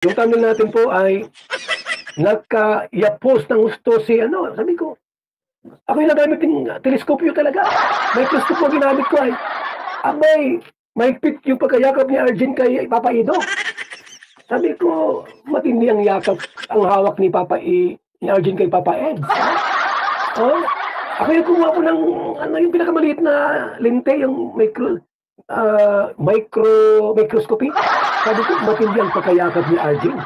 Yung thumbnail natin po ay nagka-i-post ng gusto si ano, sabi ko, ako yung nagamit ng teleskopyo talaga. Microscope po ginamit ko ay, abay, mahigpit yung pagkayakap ni Arjen kay Papa Ido. Sabi ko, matindi ang yakap, ang hawak ni ni Arjen kay Papa Ed. Oh, ako yung kumuha ko ng, ano, yung pinakamaliit na lente, yung microscopy. Sabi ko, matindi ang pagkayakap ni Arjen.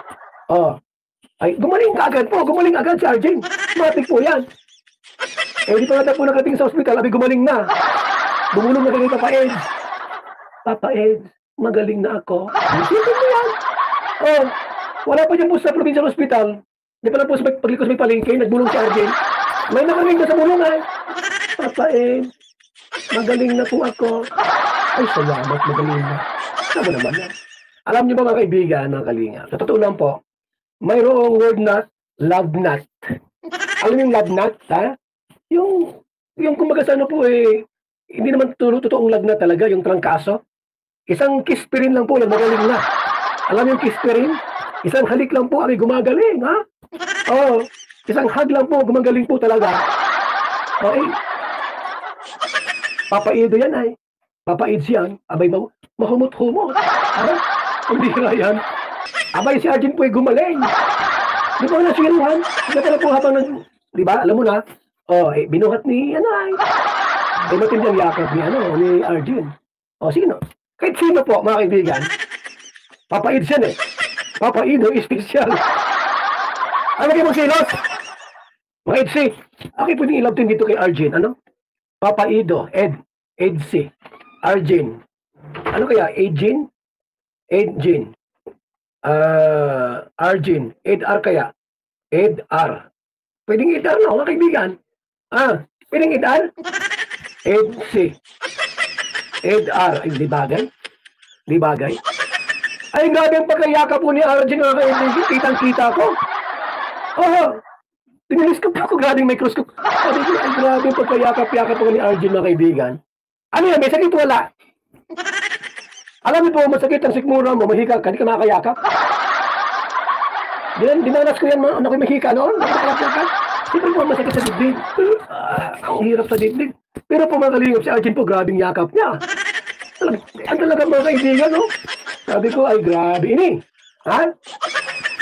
Oh, ay, gumaling agad si Arjen. Matik po yan. Eh, di pa nga po nakating sa ospital, abi gumaling na. Bumulong na kay Papa Ed. Papa Ed, magaling na ako. Isipin mo yan. Oh, wala pa dyan po sa provincial hospital. Di pa lang po sa paglikos may palengke, nagbulong si Arjen. May nakaring na sa bulungan. Papa Ed, magaling na po ako. Ay, salamat, magaling na. Sabo naman yan. Alam niyo ba mga kaibigan, mga kalinga, sa totoo lang po, mayroong word na love nut. Alam yung love nut, ha? Yung kumbaga sa ano po eh, hindi naman totoong love nut talaga, yung trangkaso. Isang kiss pa rin lang po, magaling na. Alam yung kiss pa rin? Isang halik lang po, ay gumagaling, ha? Oh, isang hug lang po, gumagaling po talaga. Okay. Papaido yan ay. Papaids yan. Abay, mahumot-humot. Ha? Ang bira yan. Abay, si Arjen po ay gumaling. Di ba nasiruhan? Di pala po habang di ba, alam mo na, oh, eh, binuhat ni, ano ay. Eh, matindi ang yakap ni Arjen. Oh, sino? Kahit sino po, mga kaibigan. Papaids yan eh. Papaido, special. Ano kayo mong silos? Mga Edsi, okay pwedeng ilove din dito kay Arjen, ano? Papaido, Edsi, Arjen. Ano kaya? Edjin? Arjen. Edar kaya? Edar. Pwedeng Edar na, mga kaibigan. Pwedeng Edar? Edsi. Edar. Ay, di bagay? Di bagay? Ay, grabe ang pagkayaka po ni Arjen, mga kaibigan. Kitang-kita ko. Oh, tinilis ko po, grabe yung microscope. Sabi ko, ay, grabe yung pagkayakap-yakap po ni Arjen, mga kaibigan. Ano yan, may sakit wala? Alam mo po, masakit ang sikmura mo, mahika ka, di ka makakayakap. Dinanas ko yan, ano ko mahika noon, nakakayakap. Siyempre po, masakit sa dibdib. Ang hirap sa dibdib. Pero po mga kalingap, si Arjen po, grabing yakap niya. Ang talaga mga kaibigan, no? Sabi ko, ay grabe ini. Ha?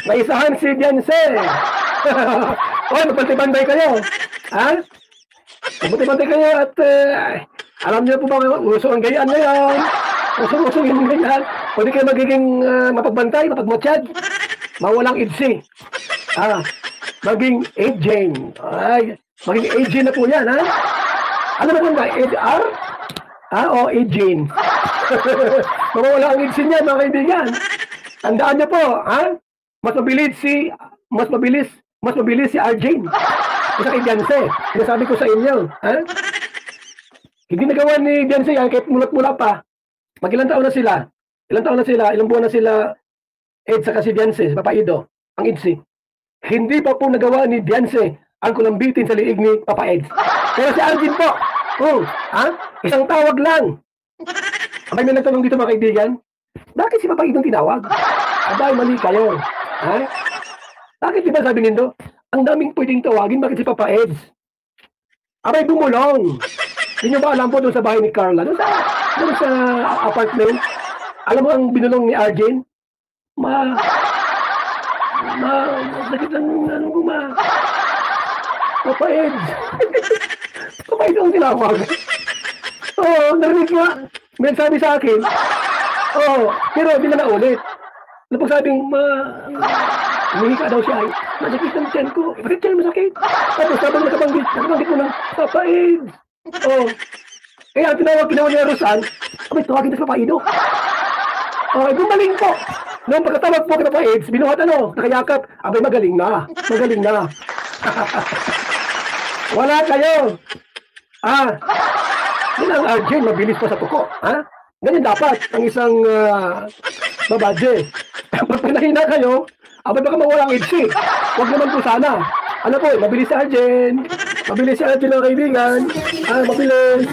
May isahan si Dianse. Oy, magpantay-bantay kayo. Ha? Magpantay-bantay kayo at alam niyo po ba, uso ang gayaan ngayon. Usong-usong yung ganyan. Pwede kayo magiging mapagbantay, mapagmatsyad. Mawalang idsi. Maging Edjane. Ay, maging Edjane na po yan, ha? Ano ba ba? Edar? O Edjane. Mawawala ang idsi niya, mga kaibigan. Tandaan niyo po, ha? Mas mabilis si Arjen. Isa kay Dianse. Sinasabi ko sa inyo, ha? Hindi nagawa ni Dianse yan, kahit mulat-mula pa. Mag-ilang taon na sila? Ilang buwan na sila, Ed sa si Dianse, Papa Ido, ang Idsi. Hindi pa po nagawa ni Dianse ang kulambitin sa liig ni Papa Ed. Pero si Arjen po, isang tawag lang. Abay, may nagtanong dito mga kaibigan, bakit si Papa Idong tinawag? Abay, mali kayo. Ha? Bakit diba sabi nindo, ang daming pwedeng tawagin, bakit si Papa Ed? Abay, bumulong. Hindi nyo ba alam po doon sa bahay ni Carla? Doon sa apartment. Alam mo ang binulong ni Arjen? Sakit ang Papa Ed. Papa Ed ang tinawag. Oo, narinig nga. May sabi sa akin. Oo, pero hindi na naulit. Napagsabing, humihika daw siya ay, masakit ang tiyan ko. Bakit tiyan masakit? Tapos habang nakabanggit mo ng Papa Ed. Oh. Kaya tinawag ni Rosan, abay, tawagin na sa Papa Ido. Okay, gumaling po. Noong pagkatawag po kay Papa Ed, binuhat nakayakap, abay, magaling na. Wala kayo. Yun ang Arjen, mabilis pa sa tuko. Ganyan dapat ang isang babadje. Pag pinahina kayo, abay baka mawalang idsi. Huwag naman po sana. Ano po, mabilis si Arjen. Mabilis si Arjen, mga kaibigan. Mabilis.